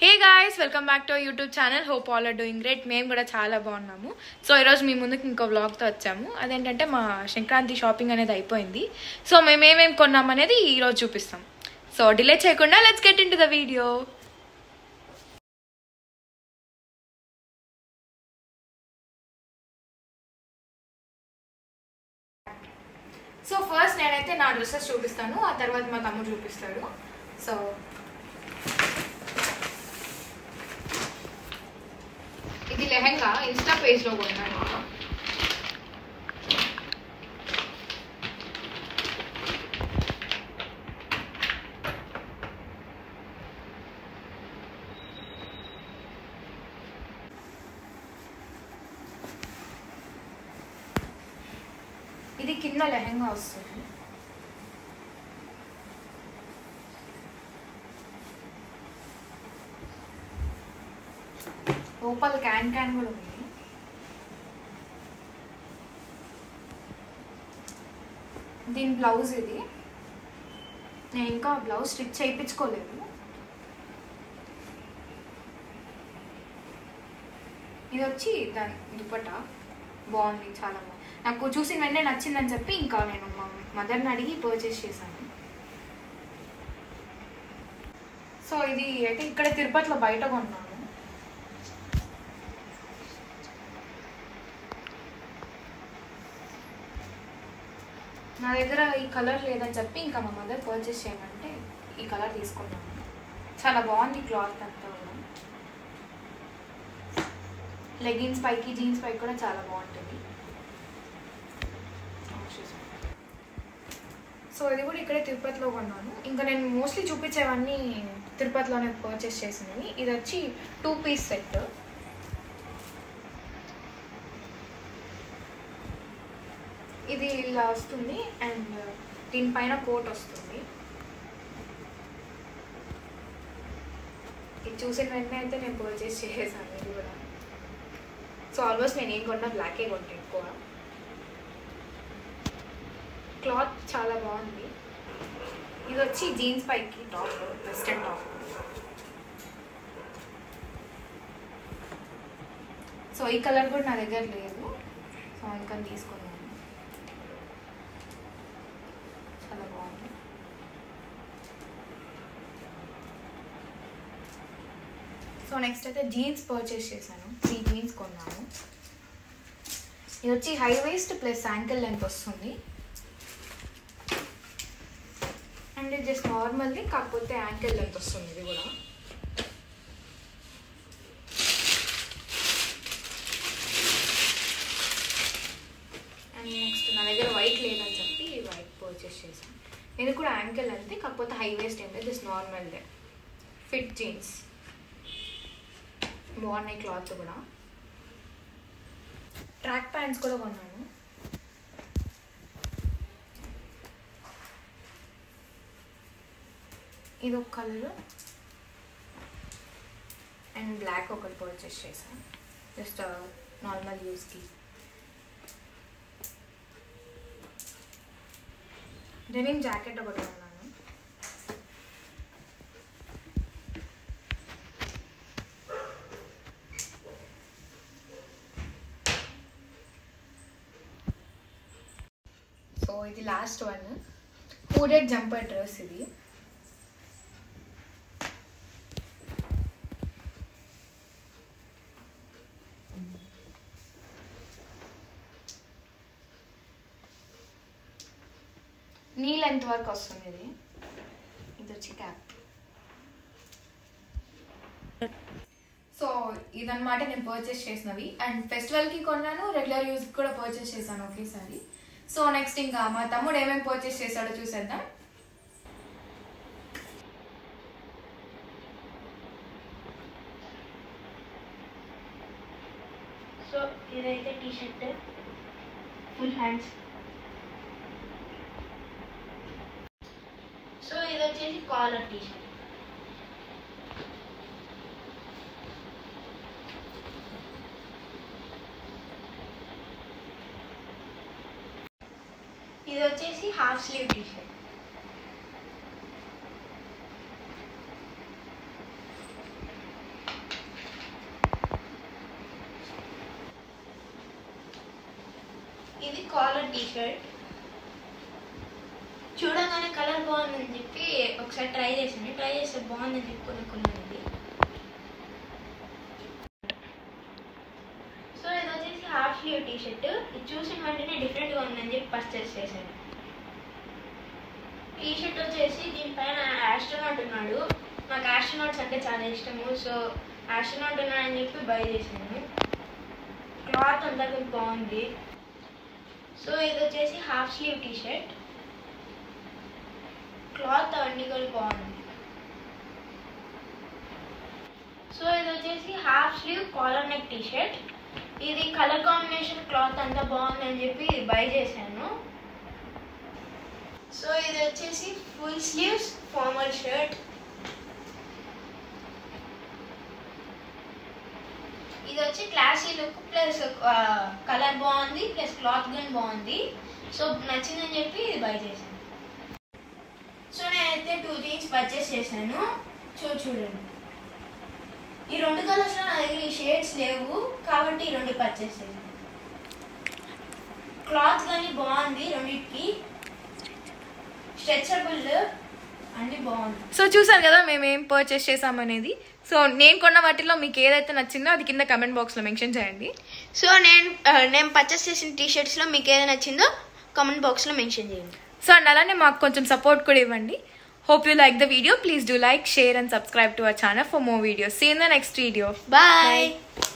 Hey guys, welcome back to our YouTube channel. Hope all are doing great. మేము కూడా చాలా బాగున్నాము. So ఈరోజు మీ ముందుకు ఇంకో వ్లాగ్తో వచ్చాము. అదేంటంటే మా సంక్రాంతి షాపింగ్ అనేది అయిపోయింది. సో మేము ఏమేమి కొన్నాం అనేది ఈరోజు చూపిస్తాం. సో డిలే చేయకుండా let's get in to the video. So first నేనైతే నా డ్రెస్సెస్ చూపిస్తాను, ఆ తర్వాత మా తమ్ముడు చూపిస్తాడు. సో ఇది లెహంగా ఇన్స్టా పేజ్లో కొన్నాను. ఇది కింద లెహంగా వస్తుంది. లోపల క్యాన్ కూడా ఉంది. దీని బ్లౌజ్ ఇది. నేను ఇంకా బ్లౌజ్ స్టిచ్ చేయించుకోలేదు. ఇది వచ్చి దాని దుపట్టా బాగుంది, చాలా బాగుంది. నాకు చూసిన వెంటనే నచ్చిందని చెప్పి ఇంకా నేను మా మదర్ని అడిగి పర్చేస్ చేశాను. సో ఇది అయితే ఇక్కడ తిరుపతిలో బయట కొన్నాను. నా దగ్గర ఈ కలర్ లేదని చెప్పి ఇంకా మా మదర్ పర్చేస్ చేయమంటే ఈ కలర్ తీసుకున్నాను. చాలా బాగుంది క్లాత్ అంతా కూడా. లెగిన్స్ పైకి జీన్స్ పైకి కూడా చాలా బాగుంటుంది. సో ఇది కూడా ఇక్కడే తిరుపతిలో కొన్నాను. ఇంకా నేను మోస్ట్లీ చూపించేవన్నీ తిరుపతిలోనే పర్చేస్ చేసినవి. ఇది వచ్చి 2 పీస్ సెట్. ఇది ఇలా వస్తుంది అండ్ దీనిపైన కోట్ వస్తుంది. ఇది చూసిన వెంటనే అయితే నేను పర్చేస్ చేసేసాను ఇది కూడా. సో ఆల్మోస్ట్ నేను ఏం కొన్నా బ్లాకే కొంటాను ఎక్కువ. క్లాత్ చాలా బాగుంది. ఇది వచ్చి జీన్స్ పైకి టాప్, వెస్టర్న్ టాప్. సో ఈ కలర్ కూడా నా దగ్గర లేదు, సో ఇంకా తీసుకున్నాను. చాలా బాగుంది. సో నెక్స్ట్ అయితే జీన్స్ పర్చేస్ చేశాను. 3 జీన్స్ కొన్నాను. ఇది వచ్చి high waist plus ankle length వస్తుంది. అండ్ ఇది జస్ట్ నార్మల్ది, కాకపోతే యాంకిల్ లెంత్ వస్తుంది ఇది కూడా. అండ్ నెక్స్ట్ నా దగ్గర వైట్ లేదని చెప్పి వైట్ పర్చేస్ చేశాను. ఇది కూడా యాంకిల్ లెంత్, కాకపోతే హై వేస్ట్ ఏం లేదు, జస్ట్ నార్మల్దే. ఫిట్ జీన్స్ బాగున్నాయి, క్లాత్ కూడా. ట్రాక్ ప్యాంట్స్ కూడా కొన్నాను. ఇది ఒక కలర్ అండ్ బ్లాక్ ఒకటి పర్చేస్ చేశాను, జస్ట్ నార్మల్ యూస్కి. డెనిమ్ జాకెట్ ఒకటి కొన్నాను. సో ఇది లాస్ట్ వన్, హూడెడ్ జంపర్ డ్రెస్. ఇది నీ లెంత్ వరకు వస్తుంది. ఇది వచ్చి క్యాప్. సో ఇదన్నమాట నేను పర్చేస్ చేసినవి. అండ్ ఫెస్టివల్కి కొన్నాను, రెగ్యులర్ యూస్కి కూడా పర్చేస్ చేశాను ఒకేసారి. సో నెక్స్ట్ ఇంకా మా తమ్ముడు ఏమేమి పర్చేస్ చేశాడో చూసేద్దాం. సో ఇదైతే T shirt full hands. So ఇది వచ్చేసి కాలర్ టీ షర్ట్. ఇది వచ్చేసి half slew T shirt. Collar T shirt. చూడగానే కలర్ బాగుందని చెప్పి ఒకసారి ట్రై చేస్తే బాగుందని చెప్పి కొనుక్కున్నాను ఇది. సో ఇది వచ్చేసి హాఫ్ స్లీవ్ టీ షర్ట్. ఇది చూసిన వెంటనే డిఫరెంట్గా ఉందని చెప్పి పర్చేస్ చేశాను. టీ షర్ట్ వచ్చేసి దీనిపైన ఆస్ట్రోనాట్ ఉన్నాడు. నాకు ఆస్ట్రోనాట్స్ అంటే చాలా ఇష్టము. సో ఆస్ట్రోనాట్ ఉన్నాడని చెప్పి బై చేశాను. క్లాత్ అంతా బాగుంది. సో ఇది వచ్చేసి half slew T shirt. Cloth అన్ని కూడా బాగుంది. సో ఇది వచ్చేసి half slew collar neck T shirt. ఇది కలర్ కాంబినేషన్ క్లాత్ అంతా బాగుందని చెప్పి బై చేశాను. సో ఇది వచ్చేసి ఫుల్ స్లీవ్స్ ఫార్మల్ షర్ట్. ఇది వచ్చి క్లాసీ లుక్ ప్లస్ కలర్ బాగుంది ప్లస్ క్లాత్ గన్ బాగుంది. సో నచ్చిందని చెప్పి ఇది బై చేశాను. సో నేనైతే 2 జీన్స్ పర్చేస్ చేశాను. చూడండి, ఈ 2 కలర్స్లో నా దగ్గర ఈ షేడ్స్ లేవు కాబట్టి ఈ 2 పర్చేస్ చేశాను. క్లాత్ కానీ బాగుంది, రెండింటికి స్ట్రెచబుల్ అన్ని బాగుంది. సో చూసారు కదా మేము ఏం పర్చేస్ చేసామనేది. సో నేను కొన్న వాటిలో మీకు ఏదైతే నచ్చిందో అది కింద కమెంట్ బాక్స్లో మెన్షన్ చేయండి. సో నేను పర్చేస్ చేసిన టీ షర్ట్స్లో మీకు ఏది నచ్చిందో కామెంట్ బాక్స్లో మెన్షన్ చేయండి. సో అండ్ అలానే మాకు కొంచెం సపోర్ట్ కూడా ఇవ్వండి. Hope you like the video. Please do like, share and subscribe to our channel for more videos. See you in the next video. Bye.